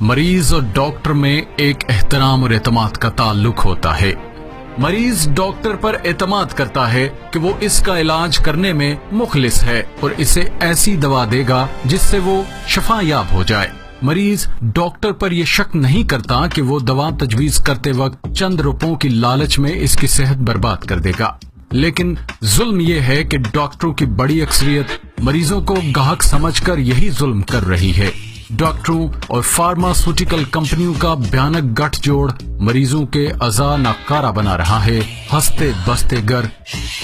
मरीज और डॉक्टर में एक एहतराम और एतमाद का ताल्लुक होता है। मरीज डॉक्टर पर एतमाद करता है कि वो इसका इलाज करने में मुखलिस है और इसे ऐसी दवा देगा जिससे वो शफायाब हो जाए। मरीज डॉक्टर पर यह शक नहीं करता कि वो दवा तजवीज करते वक्त चंद रुपयों की लालच में इसकी सेहत बर्बाद कर देगा। लेकिन जुल्म यह है कि डॉक्टरों की बड़ी अक्सरियत मरीजों को गाहक समझकर यही जुल्म कर रही है। डॉक्टरों और फार्मास्यूटिकल कंपनियों का भयानक गठजोड़ मरीजों के अज़ा नाकारा बना रहा है, हंसते बसते घर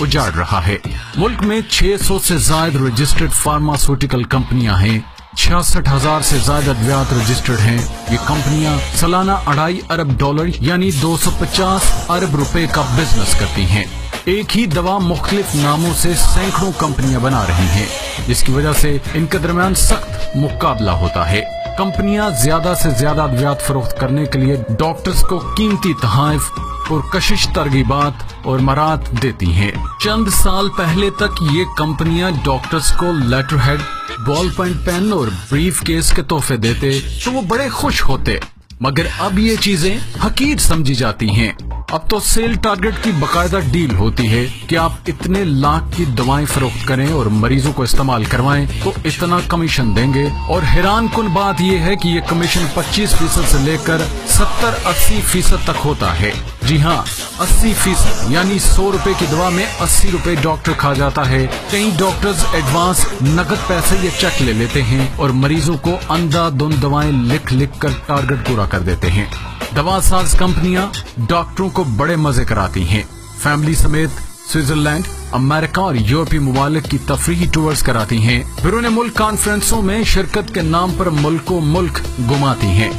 उजाड़ रहा है। मुल्क में 600 से ज्यादा रजिस्टर्ड फार्मास्यूटिकल कंपनियां हैं, 66,000 से ज्यादा अद्वियात रजिस्टर्ड हैं। ये कंपनियां सालाना $2.5 अरब यानी 250 अरब रुपए का बिजनेस करती हैं। एक ही दवा मुख्तलिफ नामों से सैकड़ों कंपनियां बना रही हैं, जिसकी वजह से इनके दरमियान सख्त मुकाबला होता है। कंपनियां ज्यादा से ज्यादा अद्वियात फरोख्त करने के लिए डॉक्टर्स को कीमती तोहफे और कशिश तरगीबात और मरात देती हैं। चंद साल पहले तक ये कंपनियां डॉक्टर्स को letter head, ball point pen और ब्रीफ केस के तोहफे देते तो वो बड़े खुश होते, मगर अब ये चीजें हकीर समझी जाती हैं। अब तो सेल टारगेट की बकायदा डील होती है कि आप इतने लाख की दवाएं फरोख्त करें और मरीजों को इस्तेमाल करवाएं तो इतना कमीशन देंगे। और हैरान कुन बात यह है कि ये कमीशन 25% से लेकर 70-80% तक होता है। जी हाँ, 80%, यानी 100 रुपए की दवा में 80 रुपए डॉक्टर खा जाता है। कई डॉक्टर्स एडवांस नकद पैसे या चेक ले लेते हैं और मरीजों को अंधाधुंध दवाएं लिख लिख कर टारगेट पूरा कर देते हैं। दवा साज कंपनियां डॉक्टरों को बड़े मजे कराती हैं। फैमिली समेत स्विट्जरलैंड, अमेरिका और यूरोपीय ममालिक की तफरीही टूर्स कराती हैं। बैरून मुल्क कॉन्फ्रेंसों में शिरकत के नाम पर मुल्को मुल्क घुमाती हैं।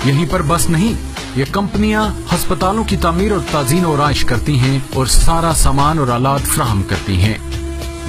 यहीं पर बस नहीं, ये कंपनियां अस्पतालों की तामीर और ताज़ीन और आइश करती हैं और सारा सामान और आलात फ्राहम करती हैं।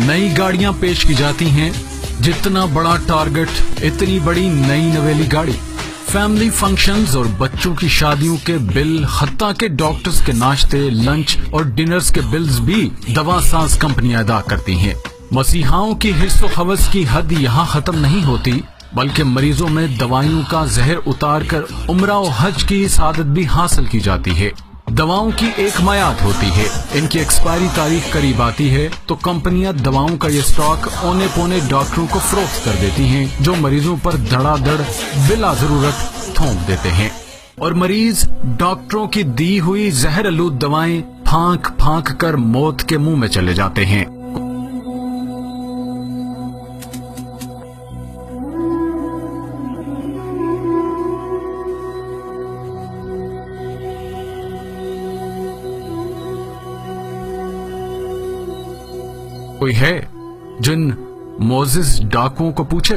नई गाड़ियां पेश की जाती हैं। जितना बड़ा टारगेट इतनी बड़ी नई नवेली गाड़ी। फैमिली फंक्शंस और बच्चों की शादियों के बिल, हत्ता के डॉक्टर्स के नाश्ते, लंच और डिनर्स के बिल्स भी दवा साज कंपनियां अदा करती हैं। मसीहाओं की हिर्स व हवस की हद यहाँ खत्म नहीं होती, बल्कि मरीजों में दवाइयों का जहर उतार कर उम्रा और हज की सादत भी हासिल की जाती है। दवाओं की एक मयाद होती है, इनकी एक्सपायरी तारीख करीब आती है तो कंपनियां दवाओं का ये स्टॉक औने पौने डॉक्टरों को फरोख्त कर देती हैं, जो मरीजों पर धड़ाधड़ बिला जरूरत थोप देते हैं। और मरीज डॉक्टरों की दी हुई जहर आलूद दवाएं फांक फांक कर मौत के मुंह में चले जाते हैं। कोई है जिन मोजिज डाकुओं को पूछे